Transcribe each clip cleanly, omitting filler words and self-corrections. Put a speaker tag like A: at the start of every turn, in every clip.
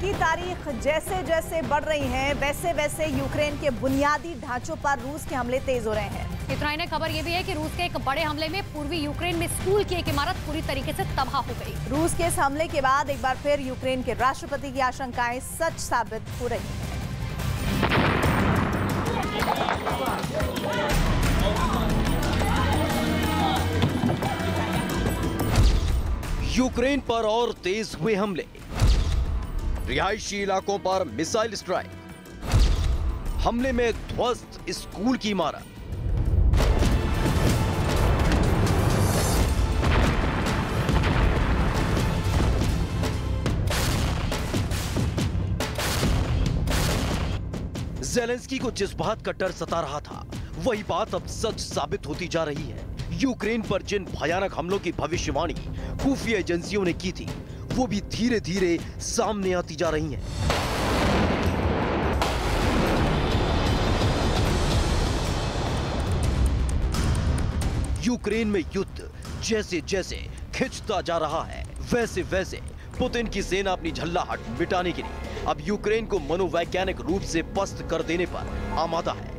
A: की तारीख जैसे जैसे बढ़ रही है, वैसे वैसे यूक्रेन के बुनियादी ढांचों पर रूस के हमले तेज हो रहे हैं।
B: इतना ही नहीं, खबर ये भी है कि रूस के एक बड़े हमले में पूर्वी यूक्रेन में स्कूल की एक इमारत पूरी तरीके से तबाह हो गई।
A: रूस के इस हमले के बाद एक बार फिर यूक्रेन के राष्ट्रपति की आशंकाएं सच साबित हो रही हैं।
C: यूक्रेन पर और तेज हुए हमले, रिहायशी इलाकों पर मिसाइल स्ट्राइक, हमले में ध्वस्त स्कूल की इमारत। ज़ेलेंस्की को जिस बात का डर सता रहा था, वही बात अब सच साबित होती जा रही है। यूक्रेन पर जिन भयानक हमलों की भविष्यवाणी खुफिया एजेंसियों ने की थी, वो भी धीरे धीरे सामने आती जा रही हैं। यूक्रेन में युद्ध जैसे जैसे खिंचता जा रहा है, वैसे वैसे पुतिन की सेना अपनी झल्लाहट मिटाने के लिए अब यूक्रेन को मनोवैज्ञानिक रूप से पस्त कर देने पर आमादा है।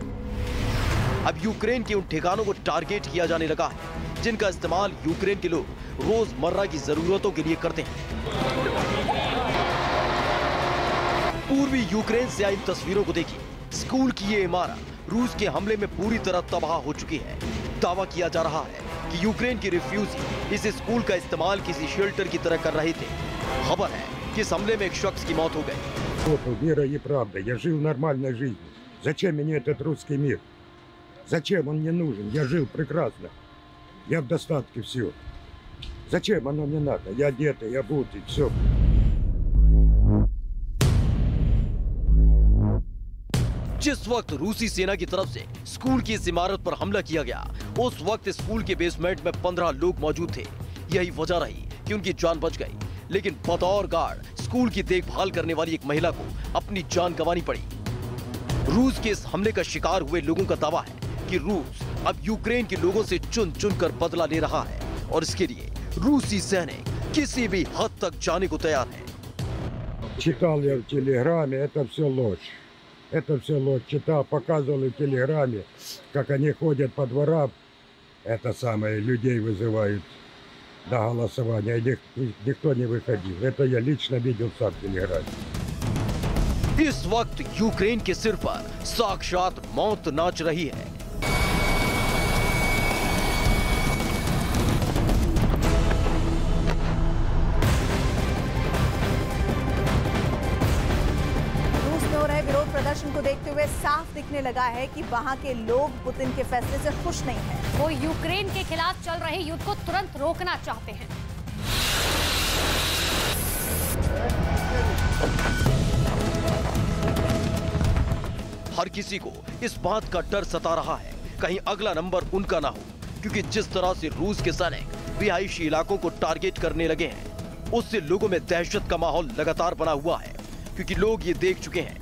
C: अब यूक्रेन के उन ठिकानों को टारगेट किया जाने लगा है जिनका इस्तेमाल यूक्रेन के लोग रोजमर्रा की जरूरतों के लिए करते हैं। पूर्वी यूक्रेन से आई तस्वीरों को देखिए। स्कूल की ये इमारत रूस के हमले में पूरी तरह तबाह हो चुकी है। दावा किया जा रहा है कि यूक्रेन के रिफ्यूजी इस स्कूल का इस्तेमाल किसी शेल्टर की तरह कर रहे थे। खबर है कि इस हमले में एक शख्स की मौत हो गई।
D: Вера и правда. Я жил нормальной жизнью. Зачем мне этот русский мир? Зачем он мне нужен? Я жил прекрасно. Я в достатке все. Зачем оно мне надо? Я одетый, я обутый, все.
C: जिस वक्त रूसी सेना की तरफ से स्कूल की इस इमारत पर हमला किया गया, उस वक्त स्कूल के बेसमेंट में 15 लोग मौजूद थे। यही वजह रही कि उनकी जान बच गई, लेकिन बतौर गार्ड स्कूल की देखभाल करने वाली एक महिला को अपनी जान गंवानी पड़ी। रूस के इस हमले का शिकार हुए लोगों का दावा है कि रूस अब यूक्रेन के लोगों से चुन चुन कर बदला ले रहा है और इसके लिए रूसी सैनिक किसी भी हद तक जाने को तैयार है।
D: Читал я в телеграме, это все ложь. Это все ложь. Читал, показывал в телеграме, как они ходят по дворам. Это самое, людей вызывают на голосование. Никто не выходил. Это я лично видел сам в телеграме.
C: इस वक्त यूक्रेन के सिर पर साक्षात मौत नाच रही है।
A: रूस में हो रहे विरोध प्रदर्शन को देखते हुए साफ दिखने लगा है कि वहां के लोग पुतिन के फैसले से खुश नहीं हैं।
B: वो यूक्रेन के खिलाफ चल रहे युद्ध को तुरंत रोकना चाहते हैं।
C: हर किसी को इस बात का डर सता रहा है कहीं अगला नंबर उनका ना हो, क्योंकि जिस तरह से रूस के सैनिक रिहायशी इलाकों को टारगेट करने लगे हैं, उससे लोगों में दहशत का माहौल लगातार बना हुआ है। क्योंकि लोग ये देख चुके हैं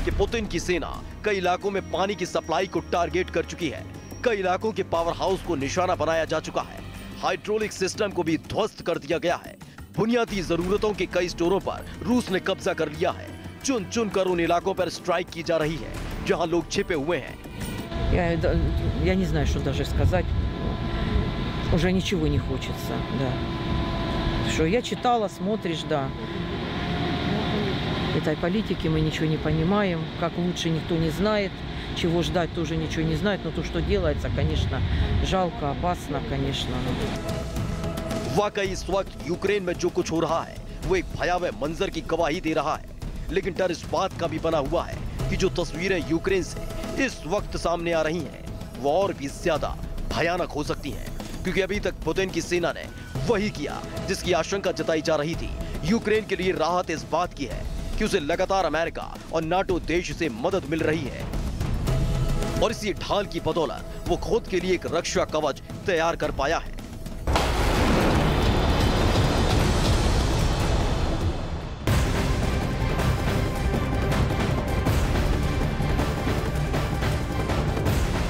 C: कि पुतिन की सेना कई इलाकों में पानी की सप्लाई को टारगेट कर चुकी है। कई इलाकों के पावर हाउस को निशाना बनाया जा चुका है। हाइड्रोलिक सिस्टम को भी ध्वस्त कर दिया गया है। बुनियादी जरूरतों के कई स्टोरों पर रूस ने कब्जा कर लिया है। चुन चुन कर उन इलाकों पर स्ट्राइक की जा रही है जहां लोग छिपे हुए हैं।
E: Я не знаю, что даже сказать. Уже ничего не хочется, да. Что я читала, смотришь, да. Этой политики мы ничего не понимаем. Как лучше никто не знает. Чего ждать тоже ничего не знает. Но то, что делается, конечно, жалко, опасно, конечно.
C: वाकई इस वक्त यूक्रेन में जो कुछ हो रहा है वो एक भयावह मंजर की गवाही दे रहा है। लेकिन डर इस बात का भी बना हुआ है कि जो तस्वीरें यूक्रेन से इस वक्त सामने आ रही हैं, वो और भी ज्यादा भयानक हो सकती हैं, क्योंकि अभी तक पुतिन की सेना ने वही किया जिसकी आशंका जताई जा रही थी। यूक्रेन के लिए राहत इस बात की है कि उसे लगातार अमेरिका और नाटो देश से मदद मिल रही है और इसी ढाल की बदौलत वो खुद के लिए एक रक्षा कवच तैयार कर पाया है।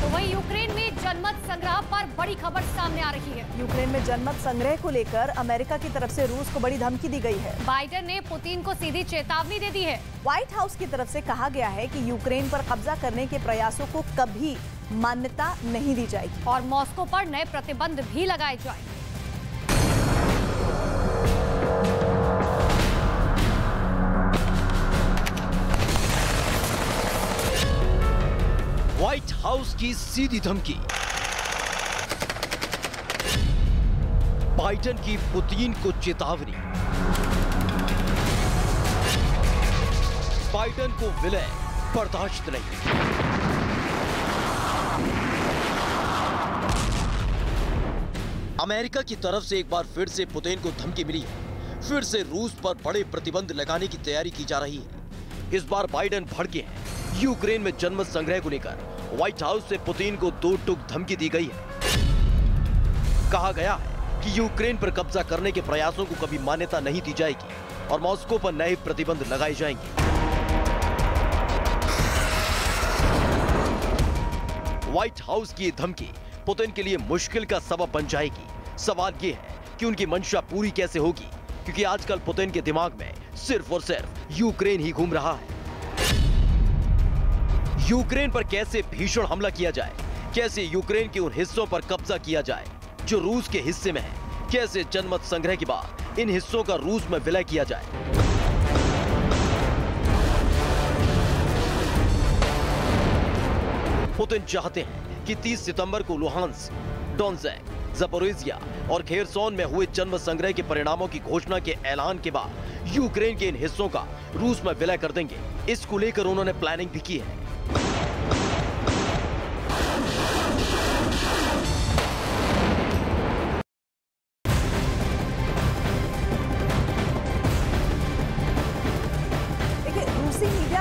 B: तो वहीं यूक्रेन में जनमत संग्रह पर बड़ी खबर सामने आ रही है।
A: यूक्रेन में जनमत संग्रह को लेकर अमेरिका की तरफ से रूस को बड़ी धमकी दी गई है।
B: बाइडेन ने पुतिन को सीधी चेतावनी दे दी है।
A: व्हाइट हाउस की तरफ से कहा गया है कि यूक्रेन पर कब्जा करने के प्रयासों को कभी मान्यता नहीं दी जाएगी
B: और मॉस्को पर नए प्रतिबंध भी लगाए जाएंगे।
C: व्हाइट हाउस की सीधी धमकी, बाइडेन की पुतिन को चेतावनी, बाइडेन को विलय बर्दाश्त नहीं। अमेरिका की तरफ से एक बार फिर से पुतिन को धमकी मिली है। फिर से रूस पर बड़े प्रतिबंध लगाने की तैयारी की जा रही है। इस बार बाइडेन भड़के हैं। यूक्रेन में जनमत संग्रह को लेकर व्हाइट हाउस से पुतिन को 2 टूक धमकी दी गई है। कहा गया है कि यूक्रेन पर कब्जा करने के प्रयासों को कभी मान्यता नहीं दी जाएगी और मॉस्को पर नए प्रतिबंध लगाए जाएंगे। व्हाइट हाउस की धमकी पुतिन के लिए मुश्किल का सबब बन जाएगी। सवाल ये है कि उनकी मंशा पूरी कैसे होगी, क्योंकि आजकल पुतिन के दिमाग में सिर्फ और सिर्फ यूक्रेन ही घूम रहा है। यूक्रेन पर कैसे भीषण हमला किया जाए, कैसे यूक्रेन के उन हिस्सों पर कब्जा किया जाए जो रूस के हिस्से में है, कैसे जनमत संग्रह के बाद इन हिस्सों का रूस में विलय किया जाए। पुतिन चाहते हैं कि 30 सितंबर को लुहांस्क, डोनेत्स्क, ज़पोरिज़िया और खेरसोन में हुए जनमत संग्रह के परिणामों की घोषणा के ऐलान के बाद यूक्रेन के इन हिस्सों का रूस में विलय कर देंगे। इसको लेकर उन्होंने प्लानिंग भी की है।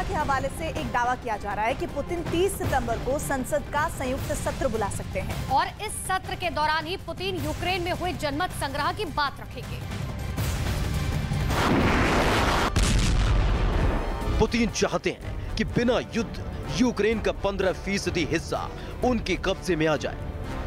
A: के हवाले से एक दावा किया जा रहा है कि पुतिन 30 सितंबर को संसद का संयुक्त सत्र बुला सकते हैं
B: और इस सत्र के दौरान ही पुतिन यूक्रेन में हुए जनमत संग्रह की बात रखेंगे।
C: पुतिन चाहते हैं कि बिना युद्ध यूक्रेन का 15% हिस्सा उनके कब्जे में आ जाए,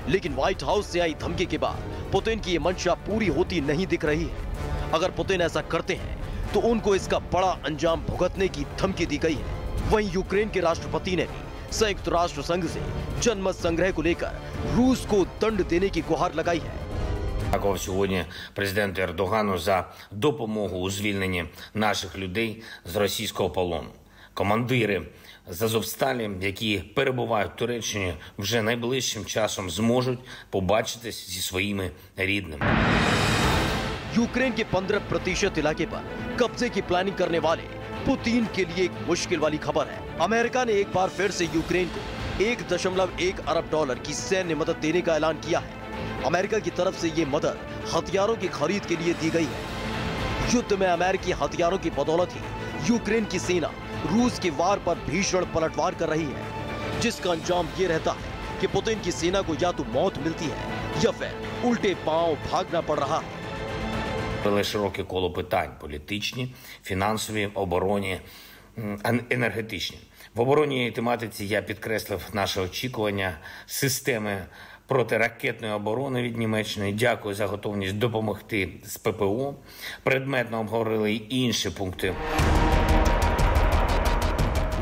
C: लेकिन व्हाइट हाउस से आई धमकी के बाद पुतिन की ये मंशा पूरी होती नहीं दिख रही है। अगर पुतिन ऐसा करते हैं तो उनको इसका बड़ा अंजाम भुगतने की धमकी दी गई है। वहीं यूक्रेन के राष्ट्रपति ने भी संयुक्त राष्ट्र संघ से जनमत संग्रह को लेकर रूस को दंड देने की गुहार लगाई है।
F: Дякував сьогодні президенту Ердогану за допомогу у звільненні наших людей з російського полону. Командири з Азовсталі, які перебувають в Туреччині, вже найближчим часом зможуть побачитись зі своїми рідними.
C: यूक्रेन के 15% इलाके पर कब्जे की प्लानिंग करने वाले पुतिन के लिए एक मुश्किल वाली खबर है। अमेरिका ने एक बार फिर से यूक्रेन को 1.1 अरब डॉलर की सैन्य मदद देने का ऐलान किया है। अमेरिका की तरफ से ये मदद हथियारों की खरीद के लिए दी गई है। युद्ध में अमेरिकी हथियारों की बदौलत ही यूक्रेन की सेना रूस के वार पर भीषण पलटवार कर रही है, जिसका अंजाम ये रहता है कि पुतिन की सेना को या तो मौत मिलती है या फिर उल्टे पांव भागना पड़ रहा है।
F: Вели широке коло питань – політичні, фінансові, оборонні, енергетичні. В оборонній тематиці я підкреслив наше очікування системи протиракетної оборони від Німеччини. Дякую за готовність допомогти з ППО. Предметно обговорили й інші пункти.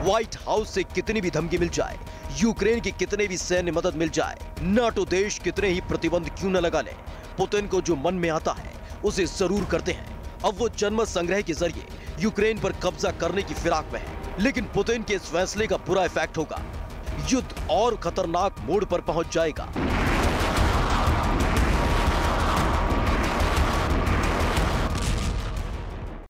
C: व्हाइट हाउस से कितनी भी धमकी मिल जाए, यूक्रेन की कितने भी सैन्य मदद मिल जाए, नाटो देश कितने ही प्रतिबंध क्यों न लगा ले, पुतिन को जो मन में आता है उसे जरूर करते हैं। अब वो जनमत संग्रह के जरिए यूक्रेन पर कब्जा करने की फिराक में है, लेकिन पुतिन के इस फैसले का बुरा इफेक्ट होगा। युद्ध और खतरनाक मोड़ पर पहुंच जाएगा।